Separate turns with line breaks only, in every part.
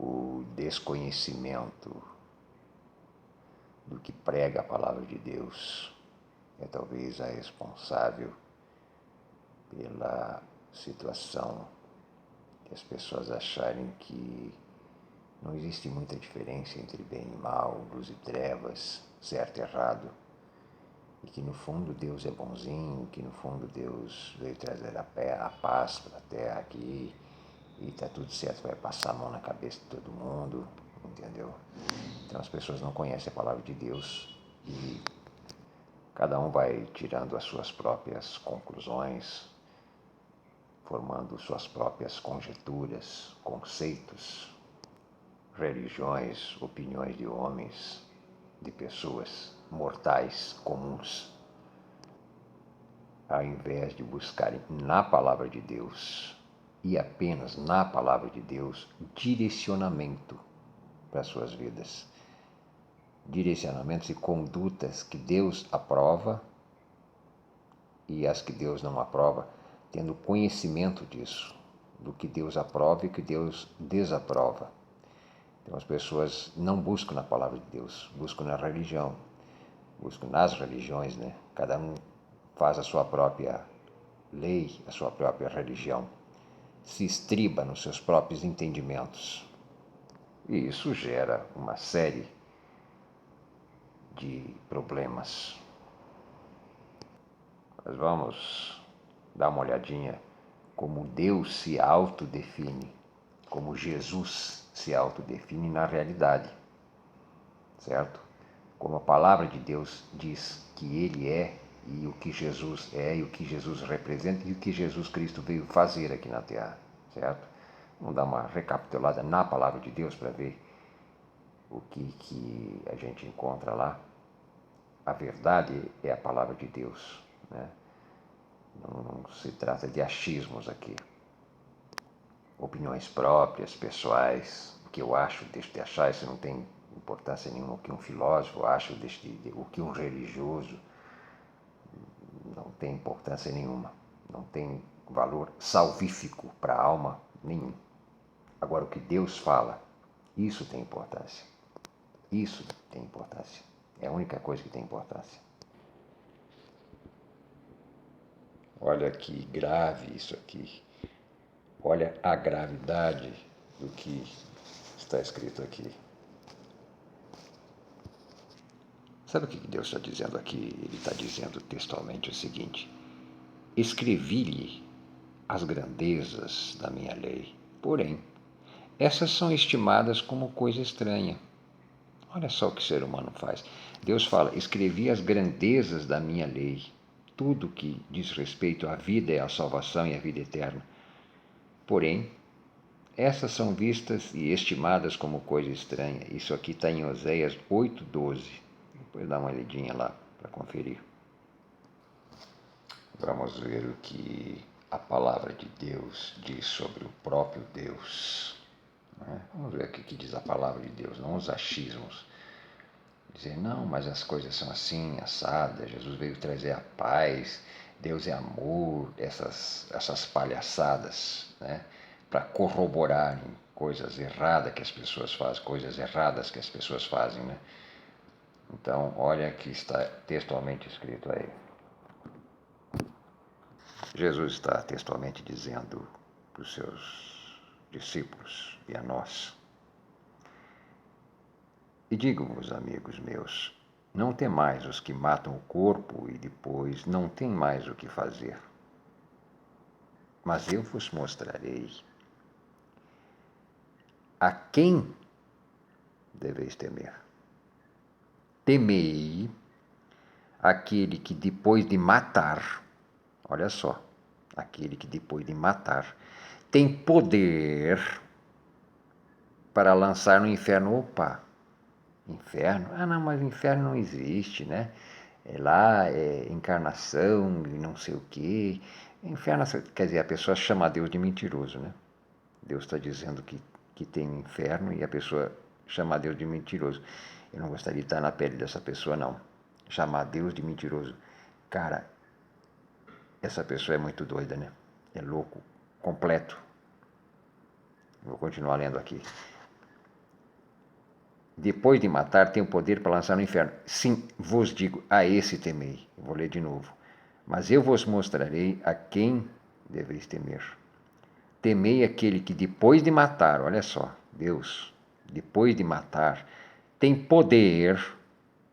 o desconhecimento do que prega a palavra de Deus é talvez a responsável pela situação de as pessoas acharem que não existe muita diferença entre bem e mal, luz e trevas, certo e errado, e que no fundo Deus é bonzinho, que no fundo Deus veio trazer a paz para a terra aqui, e está tudo certo, vai passar a mão na cabeça de todo mundo, entendeu? Então as pessoas não conhecem a palavra de Deus e cada um vai tirando as suas próprias conclusões, formando suas próprias conjecturas, conceitos, religiões, opiniões de homens, de pessoas mortais, comuns, ao invés de buscarem na palavra de Deus e apenas na palavra de Deus direcionamento para as suas vidas, direcionamentos e condutas que Deus aprova e as que Deus não aprova, tendo conhecimento disso, do que Deus aprova e que Deus desaprova. Então as pessoas não buscam na palavra de Deus, buscam na religião, buscam nas religiões, né? Cada um faz a sua própria lei, a sua própria religião, se estriba nos seus próprios entendimentos. E isso gera uma série de problemas. Nós vamos dar uma olhadinha como Deus se autodefine, como Jesus se autodefine na realidade, certo? Como a palavra de Deus diz que Ele é, e o que Jesus é, e o que Jesus representa, e o que Jesus Cristo veio fazer aqui na Terra, certo? Vamos dar uma recapitulada na palavra de Deus para ver o que a gente encontra lá. A verdade é a palavra de Deus, né? Não se trata de achismos aqui. Opiniões próprias, pessoais, o que eu acho, deixo de achar, isso não tem importância nenhuma. O que um filósofo acha, o que um religioso, não tem importância nenhuma. Não tem valor salvífico para a alma nenhum. Agora, o que Deus fala, isso tem importância. Isso tem importância. É a única coisa que tem importância. Olha que grave isso aqui. Olha a gravidade do que está escrito aqui. Sabe o que Deus está dizendo aqui? Ele está dizendo textualmente o seguinte: escrevi-lhe as grandezas da minha lei, porém, essas são estimadas como coisa estranha. Olha só o que o ser humano faz. Deus fala: escrevi as grandezas da minha lei, tudo que diz respeito à vida e à salvação e à vida eterna. Porém, essas são vistas e estimadas como coisa estranha. Isso aqui está em Oséias 8:12. Depois dá uma olhadinha lá para conferir. Vamos ver o que a palavra de Deus diz sobre o próprio Deus. Vamos ver o que diz a palavra de Deus, não os achismos. Dizer, não, mas as coisas são assim, assadas, Jesus veio trazer a paz, Deus é amor, essas palhaçadas, né? Para corroborarem coisas erradas que as pessoas fazem, né? Então, olha que está textualmente escrito aí. Jesus está textualmente dizendo para os seus discípulos e a nós: e digo-vos, amigos meus, não temais os que matam o corpo e depois não têm mais o que fazer. Mas eu vos mostrarei a quem deveis temer. Temei aquele que depois de matar, olha só, aquele que depois de matar tem poder para lançar no inferno. Opa, inferno? Ah, não, mas o inferno não existe, né? Lá é encarnação e não sei o quê. Inferno, quer dizer, a pessoa chama Deus de mentiroso, né? Deus está dizendo que tem um inferno e a pessoa chama Deus de mentiroso. Eu não gostaria de estar na pele dessa pessoa, não. Chamar Deus de mentiroso. Cara, essa pessoa é muito doida, né? É louco, completo. Vou continuar lendo aqui. depois de matar, tem o poder para lançar no inferno. Sim, vos digo, a esse temei. Vou ler de novo. Mas eu vos mostrarei a quem deveis temer. Temei aquele que depois de matar, olha só, Deus, depois de matar, tem poder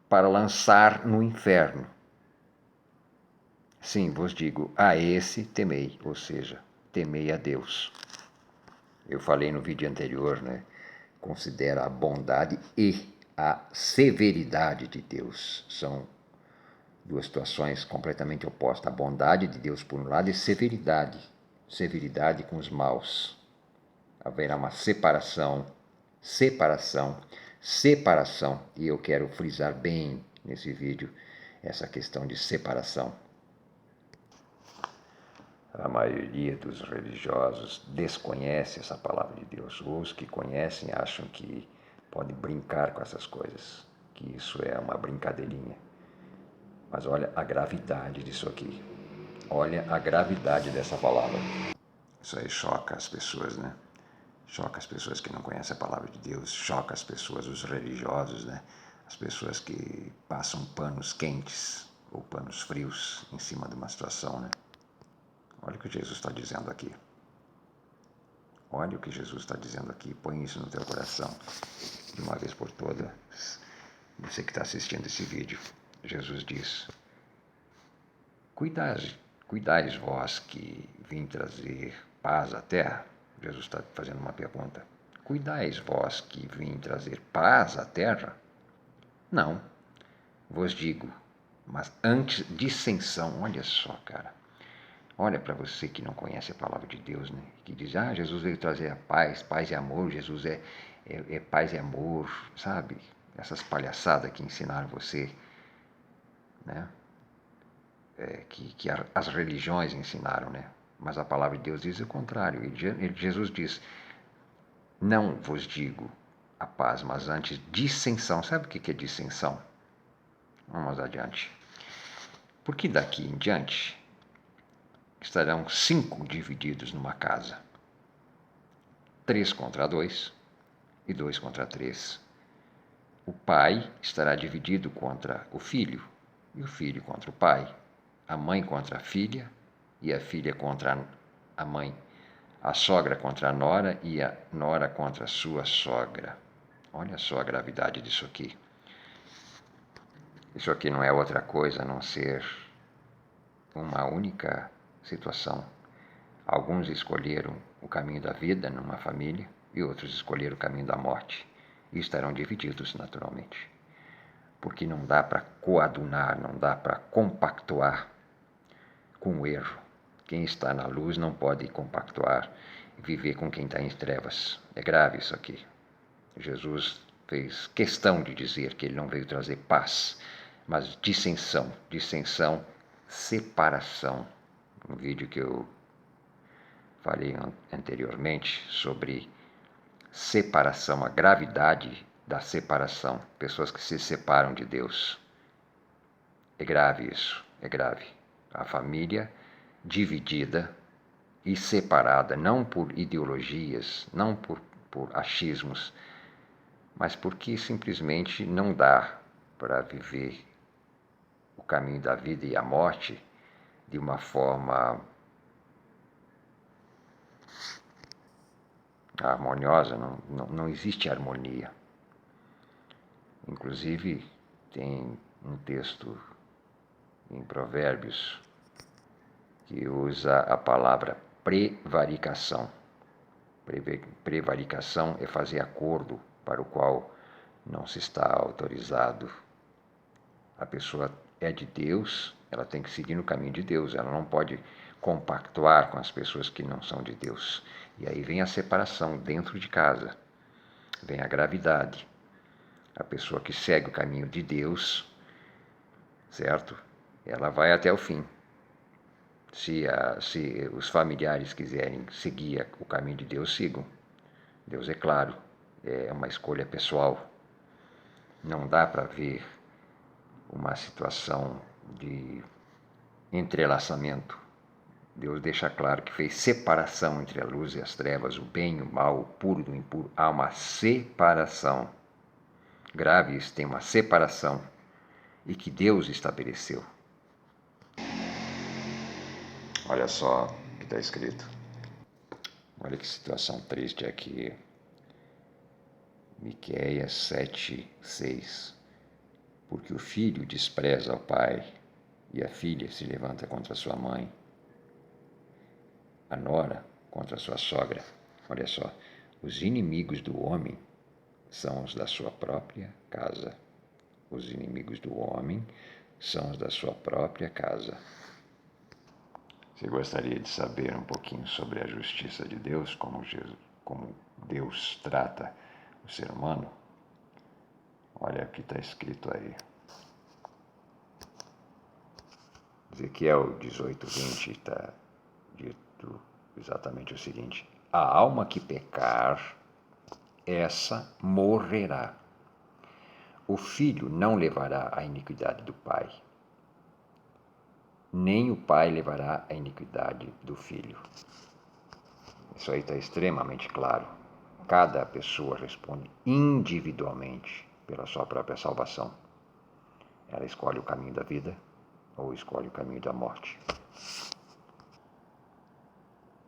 para lançar no inferno. Sim, vos digo, a esse temei, ou seja, temei a Deus. Eu falei no vídeo anterior, né? Considera a bondade e a severidade de Deus. São duas situações completamente opostas. A bondade de Deus por um lado e severidade com os maus. Haverá uma separação, e eu quero frisar bem nesse vídeo essa questão de separação. A maioria dos religiosos desconhece essa palavra de Deus. Os que conhecem acham que podem brincar com essas coisas, que isso é uma brincadeirinha. Mas olha a gravidade disso aqui. Olha a gravidade dessa palavra. Isso aí choca as pessoas, né? Choca as pessoas que não conhecem a palavra de Deus, choca as pessoas, os religiosos, né? As pessoas que passam panos quentes ou panos frios em cima de uma situação, né? Olha o que Jesus está dizendo aqui. Olha o que Jesus está dizendo aqui. Põe isso no teu coração de uma vez por todas. Você que está assistindo esse vídeo, Jesus diz: Cuidais vós que vim trazer paz à terra. Jesus está fazendo uma pergunta. Cuidais vós que vim trazer paz à terra? Não, vos digo, mas antes dissensão. Olha só, cara. Olha para você que não conhece a palavra de Deus, né? Que diz, Jesus veio trazer a paz, paz e amor, Jesus é paz e amor, sabe? Essas palhaçadas que ensinaram você, né? Que as religiões ensinaram, né? Mas a palavra de Deus diz o contrário. Jesus diz, não vos digo a paz, mas antes dissensão. Sabe o que é dissensão? Vamos adiante. Porque daqui em diante estarão 5 divididos numa casa. 3 contra 2 e 2 contra 3. O pai estará dividido contra o filho, e o filho contra o pai. A mãe contra a filha, e a filha contra a mãe. A sogra contra a nora, e a nora contra a sua sogra. Olha só a gravidade disso aqui. Isso aqui não é outra coisa a não ser uma única situação. Alguns escolheram o caminho da vida numa família e outros escolheram o caminho da morte. E estarão divididos naturalmente. Porque não dá para coadunar, não dá para compactuar com o erro. Quem está na luz não pode compactuar e viver com quem está em trevas. É grave isso aqui. Jesus fez questão de dizer que ele não veio trazer paz, mas dissensão, separação. Um vídeo que eu falei anteriormente sobre separação, a gravidade da separação, pessoas que se separam de Deus. É grave isso, é grave. A família dividida e separada, não por ideologias, não por achismos, mas porque simplesmente não dá para viver o caminho da vida e a morte de uma forma harmoniosa. Não existe harmonia. Inclusive, tem um texto em Provérbios que usa a palavra prevaricação. Prevaricação é fazer acordo para o qual não se está autorizado. A pessoa é de Deus, ela tem que seguir no caminho de Deus, ela não pode compactuar com as pessoas que não são de Deus. E aí vem a separação dentro de casa, vem a gravidade. A pessoa que segue o caminho de Deus, certo? Ela vai até o fim. Se os familiares quiserem seguir o caminho de Deus, sigam. Deus é claro, é uma escolha pessoal. Não dá para ver uma situação de entrelaçamento. Deus deixa claro que fez separação entre a luz e as trevas, o bem e o mal, o puro do impuro. Há uma separação. grave, isso tem uma separação e que Deus estabeleceu. Olha só o que está escrito. Olha que situação triste aqui. Miqueias 7:6. Porque o filho despreza o pai e a filha se levanta contra sua mãe, a nora contra sua sogra. Olha só, os inimigos do homem são os da sua própria casa. Os inimigos do homem são os da sua própria casa. Você gostaria de saber um pouquinho sobre a justiça de Deus, como Deus trata o ser humano? Olha o que está escrito aí. Ezequiel 18:20 está dito exatamente o seguinte: a alma que pecar, essa morrerá. O filho não levará a iniquidade do pai, nem o pai levará a iniquidade do filho. Isso aí está extremamente claro. Cada pessoa responde individualmente pela sua própria salvação. Ela escolhe o caminho da vida ou escolhe o caminho da morte.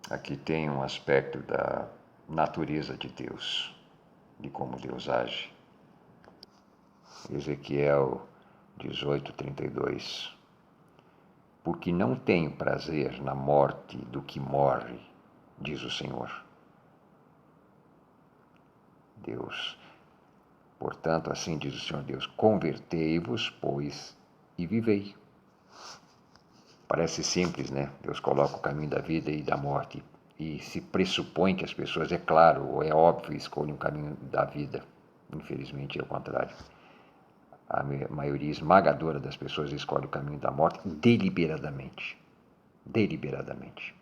Aqui tem um aspecto da natureza de Deus, de como Deus age. Ezequiel 18:32. Porque não tenho prazer na morte do que morre, diz o Senhor. Deus, portanto, assim diz o Senhor Deus, convertei-vos, pois, e vivei. Parece simples, né? Deus coloca o caminho da vida e da morte e se pressupõe que as pessoas, é claro, ou é óbvio, escolhem o caminho da vida. Infelizmente é o contrário. A maioria esmagadora das pessoas escolhe o caminho da morte deliberadamente. Deliberadamente.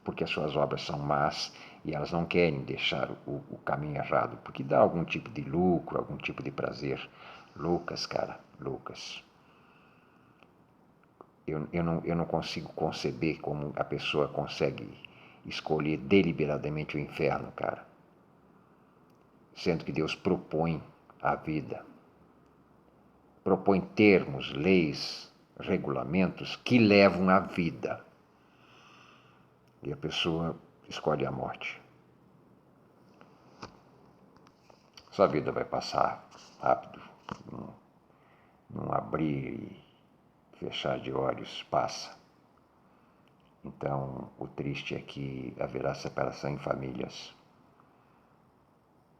Porque as suas obras são más e elas não querem deixar o caminho errado, porque dá algum tipo de lucro, algum tipo de prazer. Lucas, cara, Lucas. Eu não consigo conceber como a pessoa consegue escolher deliberadamente o inferno, cara. Sendo que Deus propõe a vida. Propõe termos, leis, regulamentos que levam à vida. E a pessoa escolhe a morte. Sua vida vai passar rápido. Num abrir e fechar de olhos, passa. Então, o triste é que haverá separação em famílias.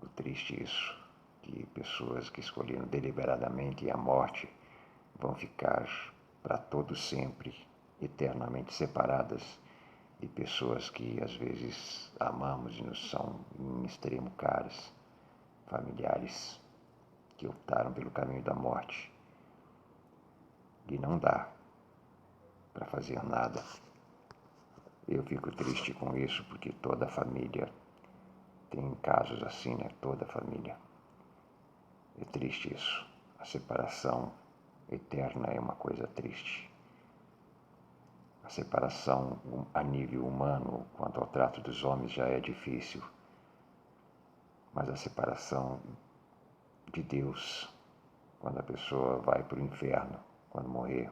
O triste é isso, que pessoas que escolheram deliberadamente a morte vão ficar para todo sempre, eternamente separadas de pessoas que às vezes amamos e nos são em extremo caras, familiares que optaram pelo caminho da morte. E não dá para fazer nada. Eu fico triste com isso porque toda família tem casos assim, né? Toda família. É triste isso. A separação eterna é uma coisa triste. A separação a nível humano quanto ao trato dos homens já é difícil. Mas a separação de Deus, quando a pessoa vai para o inferno, quando morrer,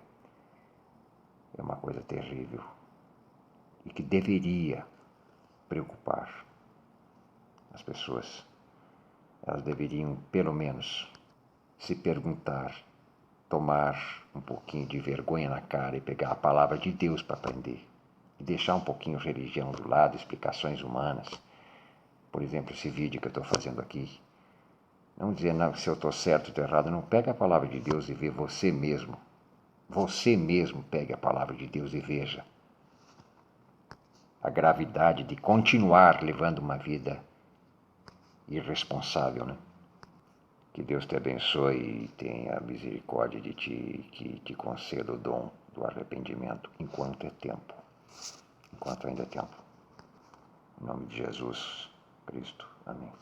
é uma coisa terrível e que deveria preocupar as pessoas. Elas deveriam, pelo menos, se perguntar, tomar um pouquinho de vergonha na cara e pegar a palavra de Deus para aprender. E deixar um pouquinho religião do lado, explicações humanas. Por exemplo, esse vídeo que eu estou fazendo aqui. Não dizer não, se eu estou certo ou estou errado, não. Pega a palavra de Deus e vê você mesmo. Você mesmo pegue a palavra de Deus e veja a gravidade de continuar levando uma vida irresponsável, né? Que Deus te abençoe e tenha misericórdia de ti, que te conceda o dom do arrependimento enquanto é tempo, enquanto ainda é tempo. Em nome de Jesus Cristo. Amém.